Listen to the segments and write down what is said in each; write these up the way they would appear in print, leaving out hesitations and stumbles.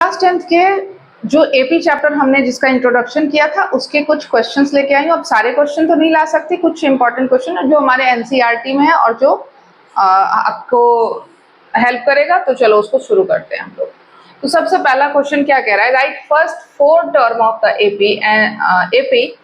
Class 10th के जो AP chapter हमने जिसका इंट्रोडक्शन किया था उसके कुछ क्वेश्चंस लेके आई हूँ। अब सारे क्वेश्चन तो नहीं ला सकती, कुछ इंपॉर्टेंट क्वेश्चन जो हमारे एनसीईआरटी में है और जो आपको हेल्प करेगा। तो चलो उसको शुरू करते हैं हम लोग। तो सबसे पहला क्वेश्चन क्या कह रहा है, right first 4 term of the AP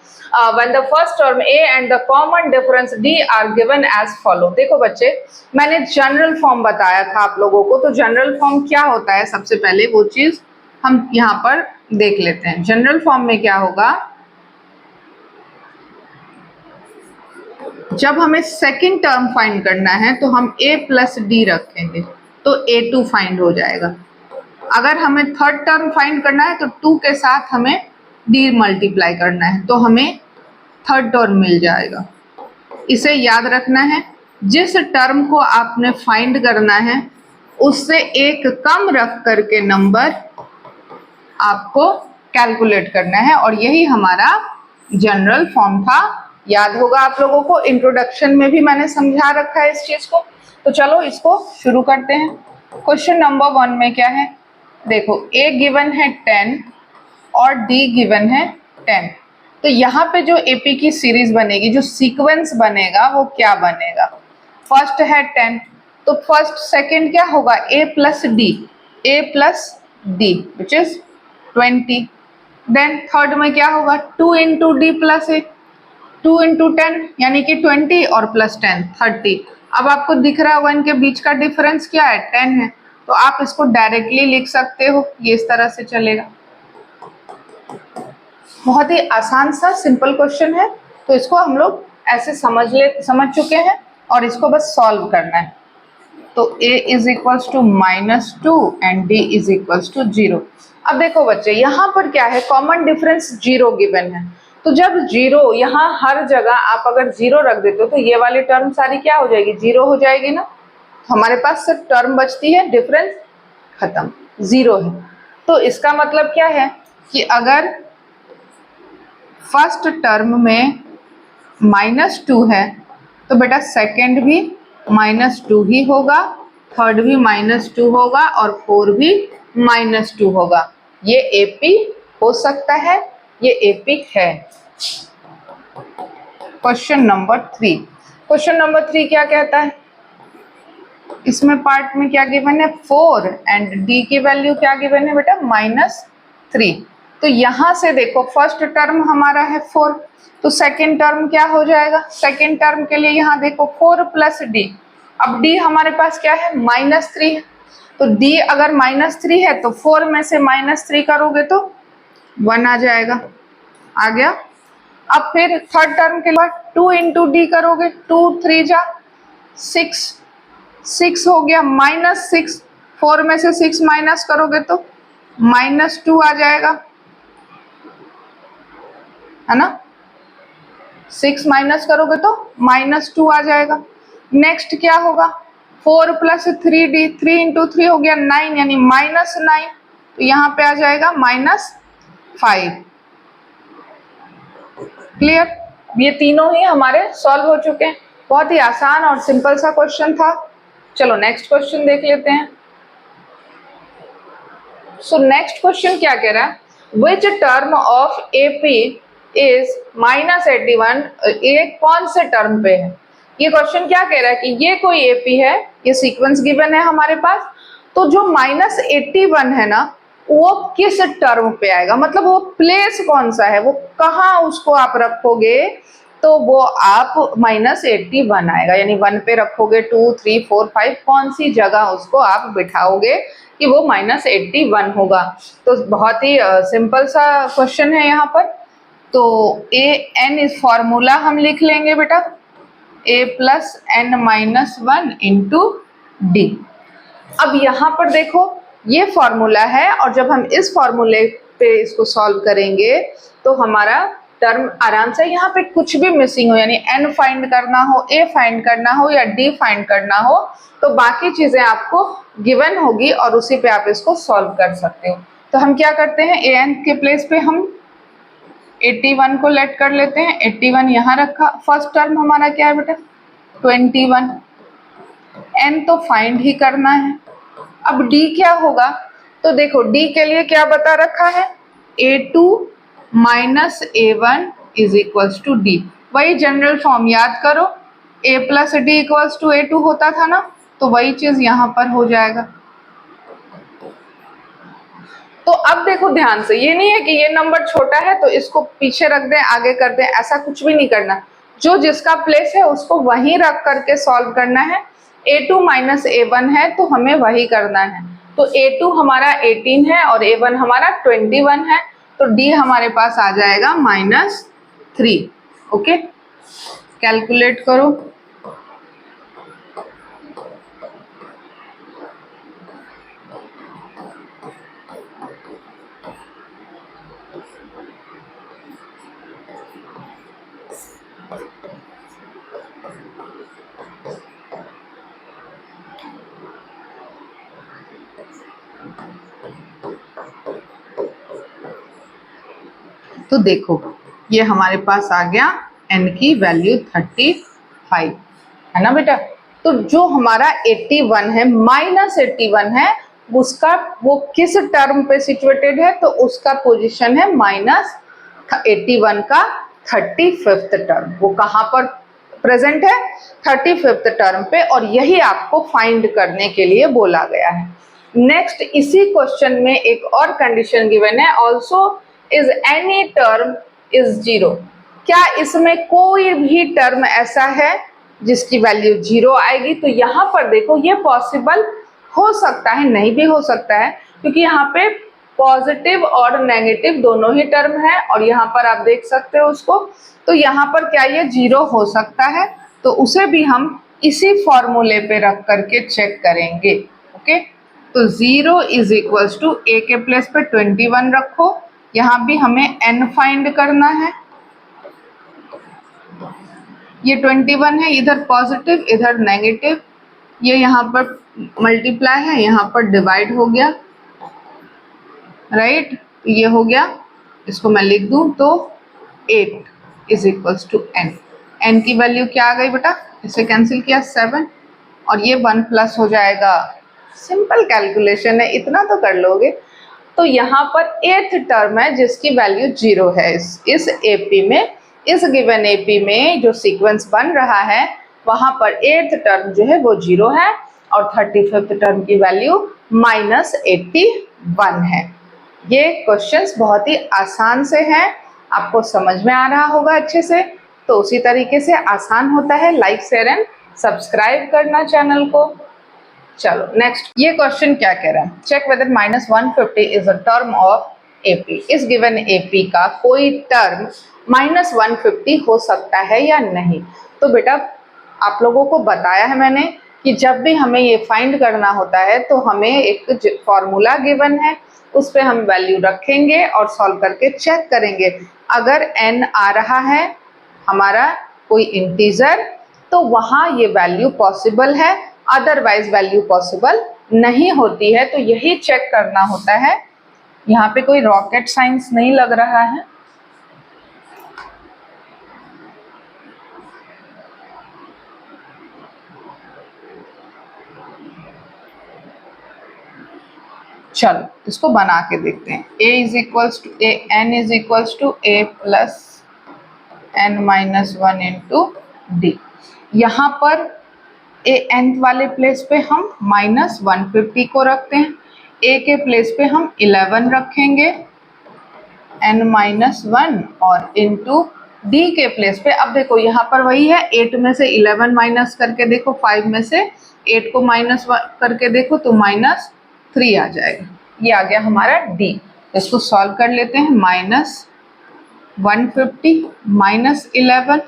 when the first term A and the common difference D are given as follow। देखो बच्चे, मैंने जनरल फॉर्म बताया था आप लोगों को, तो जनरल फॉर्म क्या होता है सबसे पहले वो चीज हम यहाँ पर देख लेते हैं। जनरल फॉर्म में क्या होगा, जब हमें सेकंड टर्म फाइंड करना है तो हम A प्लस डी रखेंगे तो A2 फाइंड हो जाएगा। अगर हमें थर्ड टर्म फाइंड करना है तो 2 के साथ हमें D मल्टीप्लाई करना है तो हमें थर्ड टर्म मिल जाएगा। इसे याद रखना है, जिस टर्म को आपने फाइंड करना है उससे एक कम रख करके नंबर आपको कैलकुलेट करना है, और यही हमारा जनरल फॉर्म था। याद होगा आप लोगों को, इंट्रोडक्शन में भी मैंने समझा रखा है इस चीज को। तो चलो इसको शुरू करते हैं। क्वेश्चन नंबर 1 में क्या है, देखो A गिवन है 10 और D गिवन है 10। तो यहाँ पे जो एपी की सीरीज बनेगी, जो सीक्वेंस बनेगा वो क्या बनेगा, फर्स्ट है 10 तो फर्स्ट सेकंड क्या होगा A plus d which is 20। Then third में क्या होगा 2 into d plus a, 2 into 10 यानी कि 20 और प्लस 10 30। अब आपको दिख रहा होगा इनके बीच का डिफरेंस क्या है 10 है, तो आप इसको डायरेक्टली लिख सकते हो, ये इस तरह से चलेगा। बहुत ही आसान सा सिंपल क्वेश्चन है, तो इसको हम लोग ऐसे समझ चुके हैं और इसको बस सॉल्व करना है। तो a is equals to -2 and d is equals to 0। अब देखो बच्चे, यहाँ पर क्या है, कॉमन डिफरेंस 0 गिवन है। तो जब 0 यहाँ हर जगह आप अगर 0 रख देते हो तो ये वाली टर्म सारी क्या हो जाएगी, 0 हो जाएगी ना। तो हमारे पास सिर्फ टर्म बचती है, डिफरेंस खत्म, 0 है। तो इसका मतलब क्या है कि अगर फर्स्ट टर्म में -2 है तो बेटा सेकंड भी -2 ही होगा, थर्ड भी -2 होगा और 4 भी -2 होगा। ये एपी हो सकता है, ये एपी है। क्वेश्चन नंबर 3 क्या कहता है, इसमें पार्ट में क्या गिवन है 4 एंड डी की वैल्यू क्या गिवन है बेटा -3। तो यहां से देखो फर्स्ट टर्म हमारा है 4, तो सेकंड टर्म क्या हो जाएगा, सेकंड टर्म के लिए यहाँ देखो 4 प्लस डी। अब डी हमारे पास क्या है -3 है, तो डी अगर -3 है तो 4 में से -3 करोगे तो 1 आ जाएगा, आ गया। अब फिर थर्ड टर्म के बाद 2 इंटू डी करोगे, 2 3 जा 6 हो गया, -6, 4 में से 6 माइनस करोगे तो -2 आ जाएगा, है ना। 6 माइनस करोगे तो -2 आ जाएगा। नेक्स्ट क्या होगा 4 प्लस 3d, 3 इंटू 3 हो गया 9 यानी -9, तो यहाँ पे आ जाएगा -5। क्लियर, ये तीनों ही हमारे सॉल्व हो चुके हैं। बहुत ही आसान और सिंपल सा क्वेश्चन था। चलो नेक्स्ट क्वेश्चन देख लेते हैं। सो नेक्स्ट क्वेश्चन क्या कह रहा है, which term of AP is -81, ये कौन से टर्म पे है। ये क्वेश्चन क्या कह रहा है कि ये कोई एपी है, ये सीक्वेंस गिवन है हमारे पास, तो जो -81 है ना वो किस टर्म पे आएगा, मतलब वो प्लेस कौन सा है, वो कहाँ उसको आप रखोगे, तो वो आप -81 आएगा, यानी 1 पे रखोगे, 2 3 4 5 कौन सी जगह उसको आप बिठाओगे कि वो -81 होगा। तो बहुत ही सिंपल सा क्वेश्चन है यहाँ पर। तो ए एन इस फॉर्मूला हम लिख लेंगे बेटा, a plus n-1 into D. अब यहाँ पर देखो ये फॉर्मूला है, और जब हम इस फॉर्मूले पे इसको सॉल्व करेंगे तो हमारा टर्म आराम से, यहाँ पे कुछ भी मिसिंग हो, यानी n फाइंड करना हो, a फाइंड करना हो या d फाइंड करना हो, तो बाकी चीजें आपको गिवन होगी और उसी पे आप इसको सॉल्व कर सकते हो। तो हम क्या करते हैं, an के प्लेस पे हम 81 को लेट कर लेते हैं, 81 यहाँ रखा। फर्स्ट टर्म हमारा क्या है बेटा 21, n तो फाइंड ही करना है। अब d क्या होगा, तो देखो डी के लिए क्या बता रखा है, A2 minus A1 is equals to d. वही जनरल फॉर्म याद करो, A plus d equals to A2 होता था ना, तो वही चीज यहाँ पर हो जाएगा। तो अब देखो ध्यान से, ये नहीं है कि ये नंबर छोटा है तो इसको पीछे रख दें आगे कर दें, ऐसा कुछ भी नहीं करना। जो जिसका प्लेस है उसको वहीं रख करके सॉल्व करना है। A2 माइनस A1 है तो हमें वही करना है। तो A2 हमारा 18 है और A1 हमारा 21 है, तो D हमारे पास आ जाएगा -3। ओके, कैलकुलेट करो। तो देखो ये हमारे पास आ गया n की वैल्यू 35 है ना बेटा। तो जो हमारा 81 है -81 है, उसका वो किस टर्म पे सिचुएटेड है, तो उसका पोजीशन है -81 का 35th टर्म। वो कहाँ पर प्रेजेंट है, 35th टर्म पे, और यही आपको फाइंड करने के लिए बोला गया है। नेक्स्ट इसी क्वेश्चन में एक और कंडीशन गिवन है, also is any term is zero. क्या इसमें कोई भी टर्म ऐसा है जिसकी वैल्यू 0 आएगी? तो यहाँ पर देखो ये पॉसिबल हो सकता है, नहीं भी हो सकता है, क्योंकि यहाँ पे पॉजिटिव और नेगेटिव दोनों ही टर्म है, और यहाँ पर आप देख सकते हो उसको। तो यहाँ पर क्या ये 0 हो सकता है, तो उसे भी हम इसी फॉर्मूले पे रख करके चेक करेंगे। ओके, तो 0 इज इक्वल्स टू ए के प्लेस पे 21 रखो, यहाँ भी हमें n फाइंड करना है। ये 21 है, इधर पॉजिटिव इधर नेगेटिव, ये यहाँ पर मल्टीप्लाई है, यहाँ पर डिवाइड हो गया, राइट। ये हो गया, इसको मैं लिख दूं तो 8 is equals to n। n की वैल्यू क्या आ गई बेटा, इसे कैंसिल किया 7, और ये 1 प्लस हो जाएगा। सिंपल कैलकुलेशन है, इतना तो कर लोगे। तो यहाँ पर 8th टर्म है जिसकी वैल्यू 0 है। इस एपी में, इस गिवन एपी में जो सीक्वेंस बन रहा है वहां पर 8th टर्म जो है वो 0 है, और 35th टर्म की वैल्यू -81 है। ये क्वेश्चंस बहुत ही आसान से हैं, आपको समझ में आ रहा होगा अच्छे से। तो उसी तरीके से आसान होता है, लाइक शेयर एंड सब्सक्राइब करना चैनल को। चलो नेक्स्ट, ये क्वेश्चन क्या कह रहा है, check whether -150 is a term of AP. इस गिवन एपी का कोई टर्म -150 हो सकता है या नहीं। तो बेटा आप लोगों को बताया है मैंने कि जब भी हमें ये फाइंड करना होता है तो हमें एक फॉर्मूला गिवन है, उस पर हम वैल्यू रखेंगे और सॉल्व करके चेक करेंगे। अगर n आ रहा है हमारा कोई इंटीजर, तो वहां ये वैल्यू पॉसिबल है, अदरवाइज वैल्यू पॉसिबल नहीं होती है। तो यही चेक करना होता है। यहाँ पे कोई रॉकेट साइंस नहीं लग रहा है। चलो इसको बना के देखते हैं। a is equals to a, n is equals to a plus n-1 into d. यहाँ पर a nth वाले प्लेस पे हम -150 को रखते हैं, a के प्लेस पे हम 11 रखेंगे n-1, और इंटू d के प्लेस पे। अब देखो यहाँ पर वही है, 8 में से 11 माइनस करके देखो, 5 में से 8 को माइनस करके देखो तो -3 आ जाएगा। ये आ गया हमारा d। इसको सॉल्व कर लेते हैं। -150 -11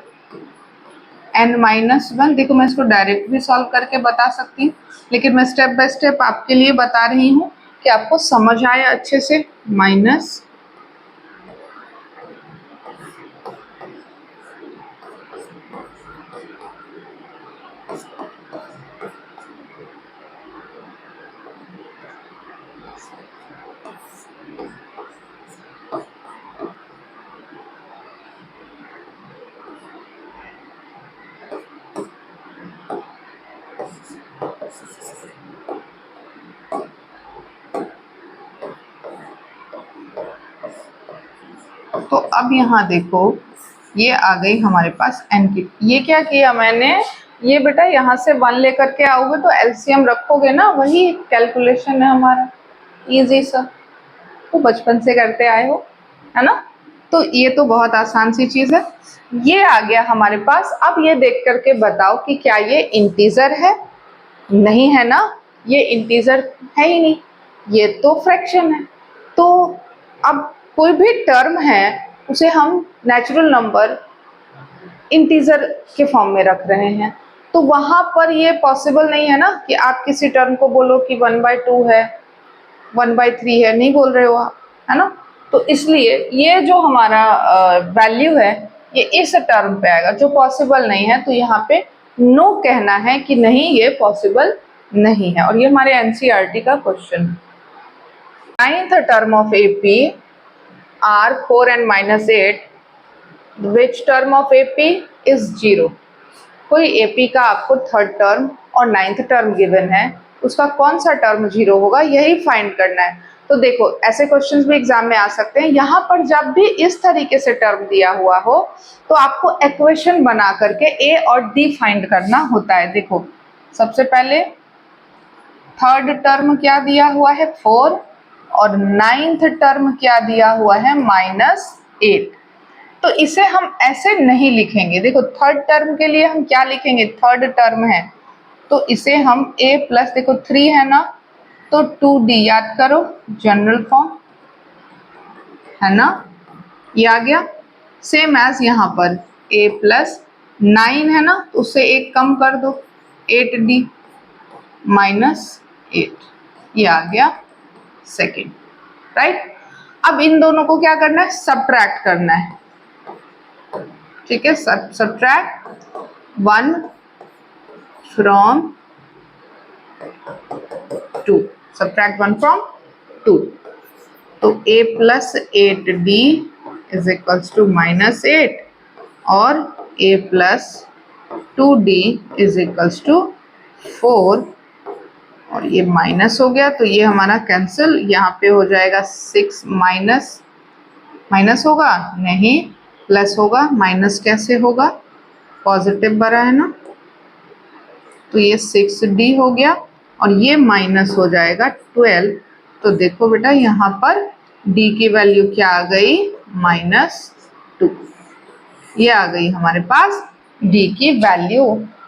n-1। देखो मैं इसको डायरेक्ट भी सॉल्व करके बता सकती हूँ, लेकिन मैं स्टेप बाय स्टेप आपके लिए बता रही हूँ कि आपको समझ आए अच्छे से। माइनस तो अब यहाँ देखो ये आ गई हमारे पास n की। ये क्या किया मैंने, ये बेटा यहाँ से 1 लेकर के आओगे तो एलसीएम रखोगे ना, वही कैलकुलेशन है हमारा, इजी सा, तो बचपन से करते आए हो, है ना। तो ये तो बहुत आसान सी चीज है। ये आ गया हमारे पास। अब ये देख करके बताओ कि क्या ये इंटीजर है? नहीं है ना, ये इंटीजर है ही नहीं, ये तो फ्रैक्शन है। तो अब कोई भी टर्म है उसे हम नेचुरल नंबर इंटीजर के फॉर्म में रख रहे हैं, तो वहां पर ये पॉसिबल नहीं है ना कि आप किसी टर्म को बोलो कि 1/2 है, 1/3 है, नहीं बोल रहे हो आप, है ना। तो इसलिए ये जो हमारा वैल्यू है ये इस टर्म पे आएगा जो पॉसिबल नहीं है, तो यहाँ पे नो कहना है कि नहीं ये पॉसिबल नहीं है। और ये हमारे एनसीईआरटी का क्वेश्चन है। 9th term of AP are 4 and -8. Which term of AP is 0? कोई AP का आपको थर्ड टर्म और 9th टर्म गिवन है, उसका कौन सा टर्म 0 होगा यही फाइंड करना है। तो देखो ऐसे क्वेश्चंस भी एग्जाम में आ सकते हैं। यहाँ पर जब भी इस तरीके से टर्म दिया हुआ हो तो आपको इक्वेशन बना करके A और D फाइंड करना होता है। देखो सबसे पहले थर्ड टर्म क्या दिया हुआ है 4 और 9th टर्म क्या दिया हुआ है -8। तो इसे हम ऐसे नहीं लिखेंगे। देखो थर्ड टर्म के लिए हम क्या लिखेंगे, थर्ड टर्म है तो इसे हम a प्लस, देखो 3 है ना तो 2d, याद करो जनरल फॉर्म, है ना, ये आ गया। सेम एज यहाँ पर a प्लस 9 है ना तो उससे एक कम कर दो 8d -8, ये आ गया सेकेंड, राइट। अब इन दोनों को क्या करना है, सबट्रैक्ट करना है, ठीक है। सबट्रैक्ट 1 फ्रॉम 2, सबट्रैक्ट 1 फ्रॉम 2, तो a plus 8d is equals to -8 और a plus 2d is equals to 4, और ये माइनस हो गया तो ये हमारा कैंसिल, यहाँ पे हो जाएगा 6 माइनस होगा नहीं, प्लस होगा, माइनस कैसे होगा, पॉजिटिव बना है ना, तो ये 6d हो गया और ये माइनस हो जाएगा 12। तो देखो बेटा यहाँ पर d की वैल्यू क्या आ गई, -2, ये आ गई हमारे पास d की वैल्यू।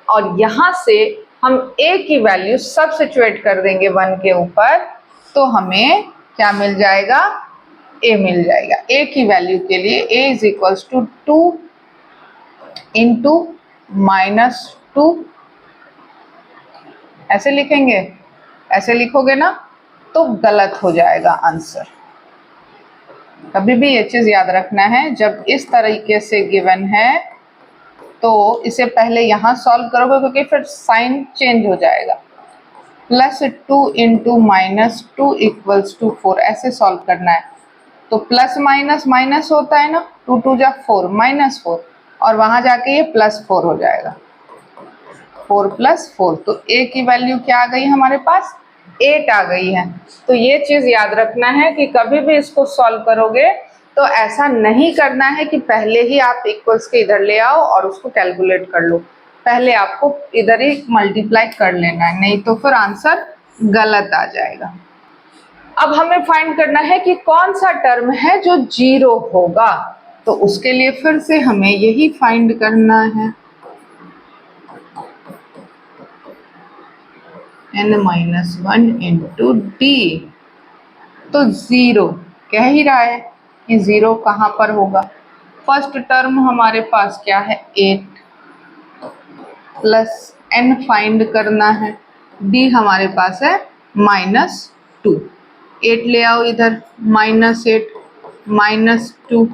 और यहाँ से हम a की वैल्यू सब्स्टिट्यूट कर देंगे 1 के ऊपर, तो हमें क्या मिल जाएगा, a मिल जाएगा। a की वैल्यू के लिए a is equals to 2 into -2, ऐसे लिखेंगे, ऐसे लिखोगे ना तो गलत हो जाएगा आंसर। कभी भी ये चीज याद रखना है, जब इस तरीके से गिवन है तो इसे पहले यहाँ सॉल्व करोगे क्योंकि फिर साइन चेंज हो जाएगा। +2 इंटू -2 इक्वल्स टू 4, ऐसे सॉल्व करना है। तो प्लस माइनस माइनस होता है ना, 2 2 जा 4, -4, और वहां जाके ये +4 हो जाएगा, 4 + 4, तो a की वैल्यू क्या आ गई हमारे पास, 8 आ गई है। तो ये चीज याद रखना है कि कभी भी इसको सॉल्व करोगे तो ऐसा नहीं करना है कि पहले ही आप इक्वल्स के इधर ले आओ और उसको कैलकुलेट कर लो, पहले आपको इधर ही मल्टीप्लाई कर लेना है, नहीं तो फिर आंसर गलत आ जाएगा। अब हमें फाइंड करना है कि कौन सा टर्म है जो 0 होगा, तो उसके लिए फिर से हमें यही फाइंड करना है, n-1 इंटू d। तो 0 कह ही रहा है कि 0 कहाँ पर होगा। फर्स्ट टर्म हमारे पास क्या है 8 प्लस n फाइंड करना है, d हमारे पास है -2, 8 ले आओ इधर, -8 -2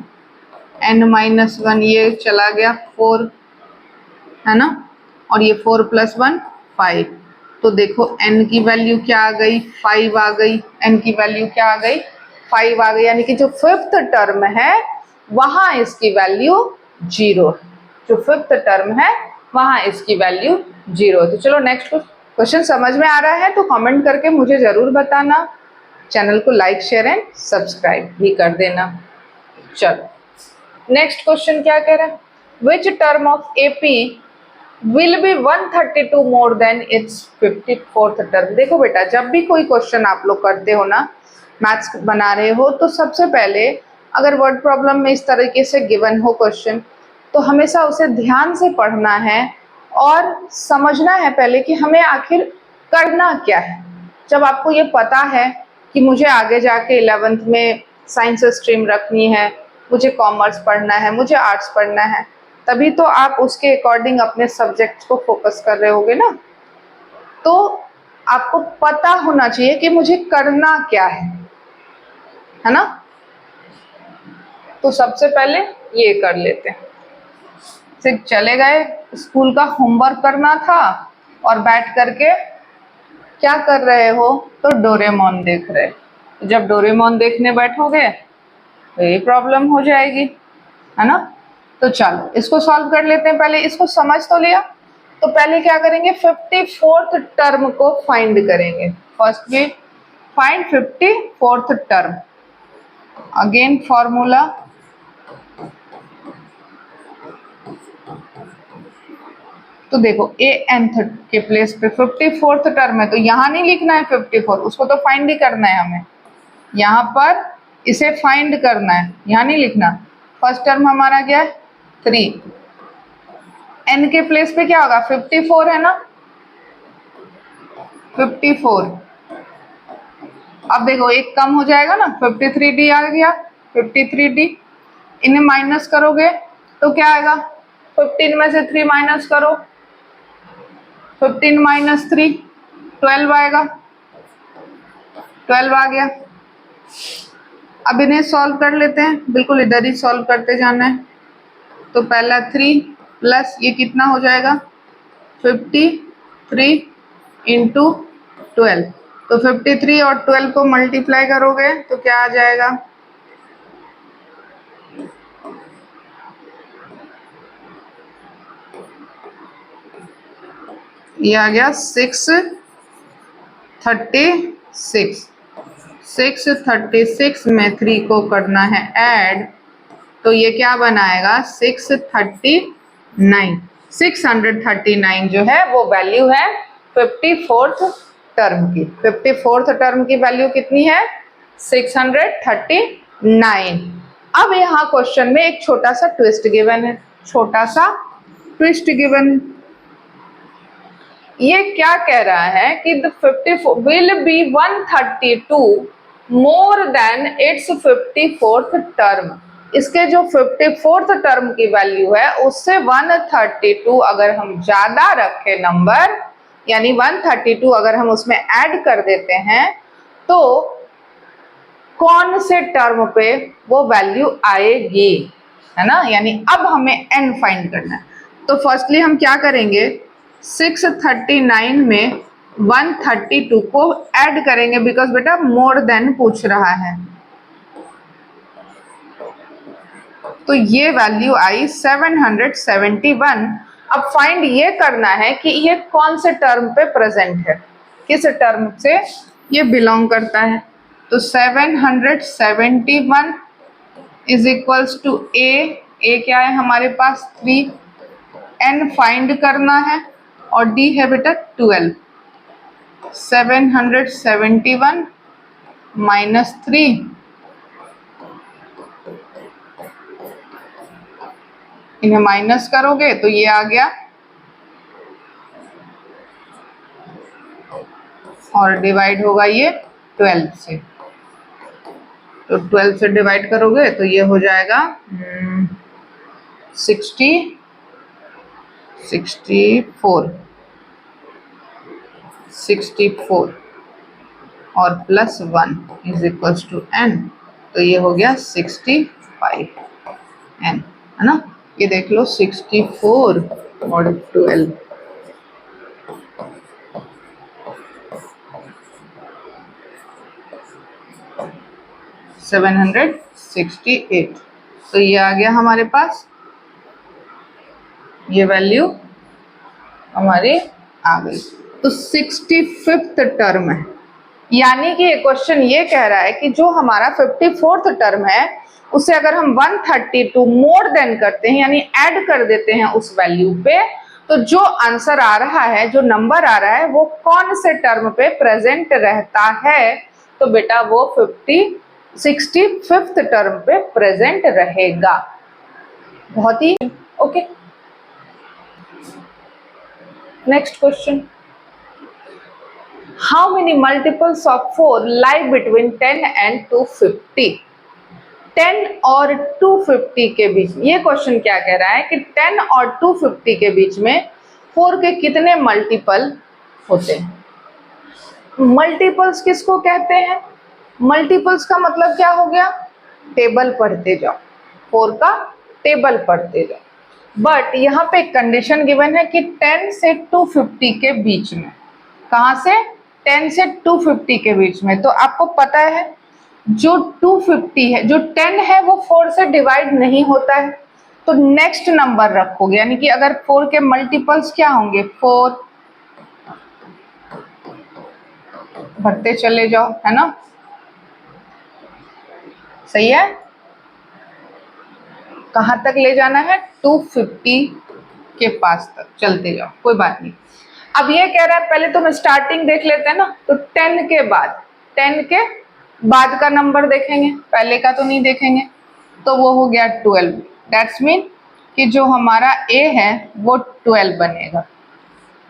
n-1, ये चला गया 4, है ना, और ये 4 + 1 5। तो देखो n की वैल्यू क्या आ गई, 5 आ गई, n की वैल्यू क्या आ गई, 5 आ गई, यानी कि जो फिफ्थ टर्म है वहां इसकी वैल्यू 0 है, जो फिफ्थ टर्म है वहां इसकी वैल्यू 0 है। तो चलो नेक्स्ट क्वेश्चन समझ में आ रहा है तो कमेंट करके मुझे जरूर बताना, चैनल को लाइक शेयर एंड सब्सक्राइब भी कर देना। चलो। नेक्स्ट क्वेश्चन क्या कह रहा है, which term of AP will be 132 more than it's 54th term. देखो बेटा, जब भी कोई क्वेश्चन आप लोग करते हो ना, मैथ्स बना रहे हो, तो सबसे पहले अगर वर्ड प्रॉब्लम में इस तरीके से गिवन हो क्वेश्चन, तो हमेशा उसे ध्यान से पढ़ना है और समझना है पहले कि हमें आखिर करना क्या है। जब आपको ये पता है कि मुझे आगे जाके 11th में साइंस स्ट्रीम रखनी है, मुझे कॉमर्स पढ़ना है, मुझे आर्ट्स पढ़ना है, तभी तो आप उसके अकॉर्डिंग अपने सब्जेक्ट्स को फोकस कर रहे होगे ना। तो आपको पता होना चाहिए कि मुझे करना क्या है ना। तो सबसे पहले ये कर लेते हैं। फिर चले गए, स्कूल का होमवर्क करना था और बैठ करके क्या कर रहे हो, तो डोरेमोन देख रहे। जब डोरेमोन देखने बैठोगे तो ये प्रॉब्लम हो जाएगी, है ना। तो चलो इसको सॉल्व कर लेते हैं। पहले इसको समझ तो लिया, तो पहले क्या करेंगे, 54th टर्म को फाइंड करेंगे। Firstly find 54th term. Again formula, तो देखो ए nth के प्लेस पे 54th टर्म है, तो यहाँ नहीं लिखना है 54, उसको तो फाइंड ही करना है हमें। यहाँ पर इसे फाइंड करना है, यहाँ नहीं लिखना। फर्स्ट टर्म हमारा क्या है, 3। n के प्लेस पे क्या होगा, 54 है ना, 54। अब देखो एक कम हो जाएगा ना, 53d आ गया, 53d। इन्हें माइनस करोगे तो क्या आएगा, 15 में से 3 माइनस करो, 15 माइनस 3 12 आएगा, 12 आ गया। अब इन्हें सॉल्व कर लेते हैं, बिल्कुल इधर ही सॉल्व करते जाना है। तो पहला 3 प्लस ये कितना हो जाएगा, 53 इंटू 12। तो 53 और 12 को मल्टीप्लाई करोगे तो क्या आ जाएगा, ये आ गया 636। 636 में 3 को करना है ऐड, तो ये क्या बनाएगा, 639। 639 जो है वो वैल्यू है 54th टर्म की। 54th टर्म की वैल्यू कितनी है, 639। अब यहाँ क्वेश्चन में एक छोटा सा ट्विस्ट गिवन है, छोटा सा ट्विस्ट गिवन। ये क्या कह रहा है कि the 54 will be 132 more than it's 54th term. इसके जो 54th टर्म की वैल्यू है उससे 132 अगर हम ज्यादा रखें नंबर, यानी 132 अगर हम उसमें ऐड कर देते हैं, तो कौन से टर्म पे वो वैल्यू आएगी, है ना। यानी अब हमें n फाइंड करना है। तो फर्स्टली हम क्या करेंगे, 639 में 132 को ऐड करेंगे, बिकॉज बेटा मोर देन पूछ रहा है। तो ये वैल्यू आई 771। अब फाइंड ये करना है कि ये कौन से टर्म पे प्रेजेंट है, किस टर्म से ये बिलोंग करता है। तो 771 इज इक्वल्स टू ए क्या है हमारे पास 3, n फाइंड करना है और d है बेटा 12। 771 माइनस 3, इन्हें माइनस करोगे तो ये आ गया, और डिवाइड होगा ये 12 से। तो 12 से डिवाइड करोगे तो ये हो जाएगा 64 और plus 1 is equals to n। तो ये हो गया 65 n, है ना। ये देख लो 64 और 12, 768। तो ये आ गया हमारे पास, ये वैल्यू हमारी आ गई। तो 65th टर्म है, यानी कि ये क्वेश्चन ये कह रहा है कि जो हमारा 54th टर्म है उसे अगर हम 132 मोर देन करते हैं यानी ऐड कर देते हैं उस वैल्यू पे, तो जो आंसर आ रहा है, जो नंबर आ रहा है, वो कौन से टर्म पे प्रेजेंट रहता है? तो बेटा वो 65th टर्म पे प्रेजेंट रहेगा। बहुत ही okay. Next question, how many multiples of 4 lie between 10 and 250? 10 और 250 के बीच, ये क्वेश्चन क्या कह रहा है कि 10 और 250 के बीच में 4 के कितने मल्टीपल होते हैं? मल्टीपल्स किसको कहते हैं? मल्टीपल्स का मतलब क्या हो गया? टेबल पढ़ते जाओ, 4 का टेबल पढ़ते जाओ। बट यहाँ पे कंडीशन गिवन है कि 10 से 250 के बीच में। कहाँ से? 10 से 250 के बीच में। तो आपको पता है जो 250 है, जो 10 है वो 4 से डिवाइड नहीं होता है, तो नेक्स्ट नंबर रखोगे, यानी कि अगर 4 के मल्टीपल्स क्या होंगे? 4 भरते चले जाओ, है ना? सही है। कहां तक ले जाना है? 250 के पास तक चलते जाओ, कोई बात नहीं। अब ये कह रहा है, पहले तो हम स्टार्टिंग देख लेते हैं ना, तो 10 के बाद का नंबर देखेंगे, पहले का तो नहीं देखेंगे। तो वो हो गया 12। दैट्स मीन कि जो हमारा a है वो 12 बनेगा।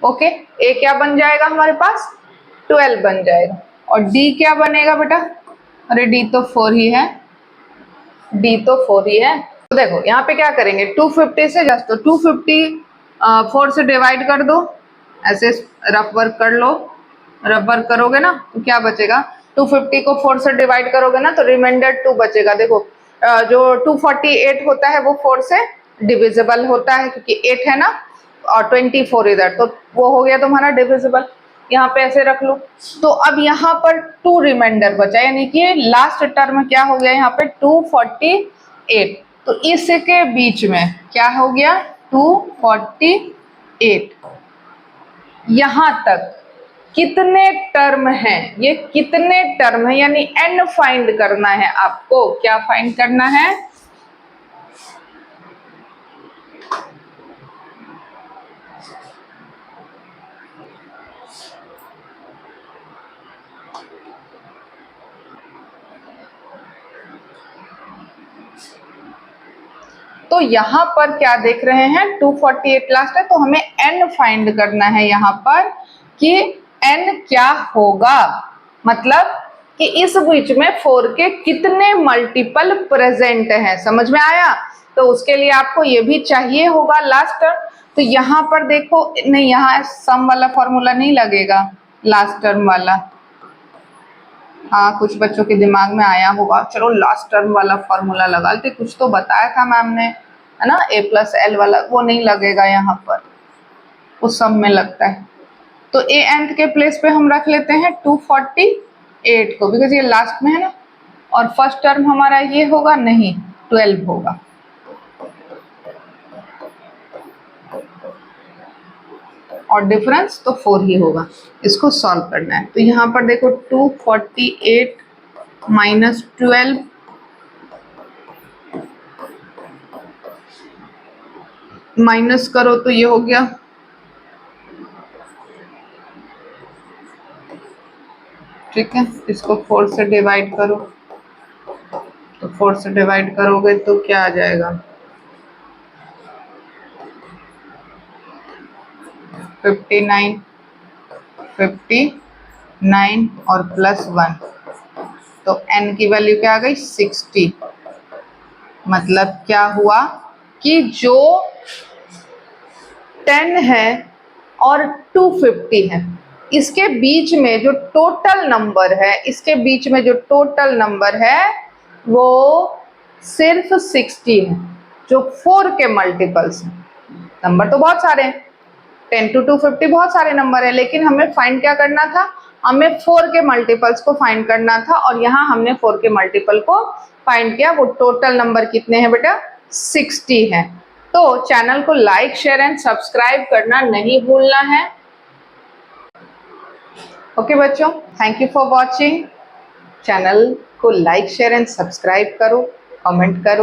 ओके, a क्या बन जाएगा हमारे पास? 12 बन जाएगा। और d क्या बनेगा बेटा? अरे d तो 4 ही है, d तो 4 ही है। तो देखो यहाँ पे क्या करेंगे, 250 से जस्ट, तो 250 4 से डिवाइड कर दो, ऐसे रफ वर्क कर लो। रफ वर्क करोगे ना तो क्या बचेगा? 250 को 4 से डिवाइड करोगे ना तो रिमाइंडर 2 बचेगा। देखो जो 248 होता है वो 4 से डिविजिबल होता है क्योंकि 8 है ना, और 24 इधर, तो वो हो गया तुम्हारा डिविजिबल। यहाँ पे ऐसे रख लो। तो अब यहाँ पर 2 रिमाइंडर बचा, यानी कि लास्ट टर्म क्या हो गया यहाँ पे? 248। तो इसके बीच में क्या हो गया? 248। यहां तक कितने टर्म हैं? ये कितने टर्म है, यानी n फाइंड करना है आपको। क्या फाइंड करना है? तो यहां पर क्या देख रहे हैं? 248 लास्ट है, तो हमें n फाइंड करना है यहाँ पर कि n क्या होगा, मतलब कि इस बीच में 4 के कितने मल्टीपल प्रेजेंट हैं। समझ में आया? तो उसके लिए आपको ये भी चाहिए होगा लास्ट टर्म। तो यहाँ पर देखो, नहीं यहाँ सम वाला फॉर्मूला नहीं लगेगा, लास्ट टर्म वाला। हाँ, कुछ बच्चों के दिमाग में आया होगा, चलो लास्ट टर्म वाला फॉर्मूला लगा लेते, कुछ तो बताया था मैम ने, है ना, a+l वाला, वो नहीं लगेगा यहाँ पर, उस सम में लगता है। तो a nth के प्लेस पे हम रख लेते हैं 248 को, बिकॉज ये लास्ट में है ना, और फर्स्ट टर्म हमारा ये होगा नहीं, 12 होगा। और डिफरेंस तो 4 ही होगा। इसको सॉल्व करना है, तो यहाँ पर देखो 248 माइनस 12 माइनस करो तो ये हो गया, ठीक है। इसको 4 से डिवाइड करो, तो 4 से डिवाइड करोगे तो क्या आ जाएगा? 59 और +1, तो n की वैल्यू क्या आ गई? 60। मतलब क्या हुआ कि जो 10 है और 250 है, इसके बीच में जो टोटल नंबर है, इसके बीच में जो टोटल नंबर है वो सिर्फ 60 है, जो 4 के मल्टीपल्स हैं। नंबर तो बहुत सारे हैं, 10 to 250 बहुत सारे नंबर है, लेकिन हमें फाइंड क्या करना था? हमें 4 के मल्टीपल्स को फाइंड करना था, और यहाँ हमने 4 के मल्टीपल को फाइंड किया। वो टोटल नंबर कितने हैं बेटा? 60 है। तो चैनल को लाइक, शेयर एंड सब्सक्राइब करना नहीं भूलना है। ओके बच्चों, thank you for watching. Channel को लाइक शेयर एंड सब्सक्राइब करो, कमेंट करो।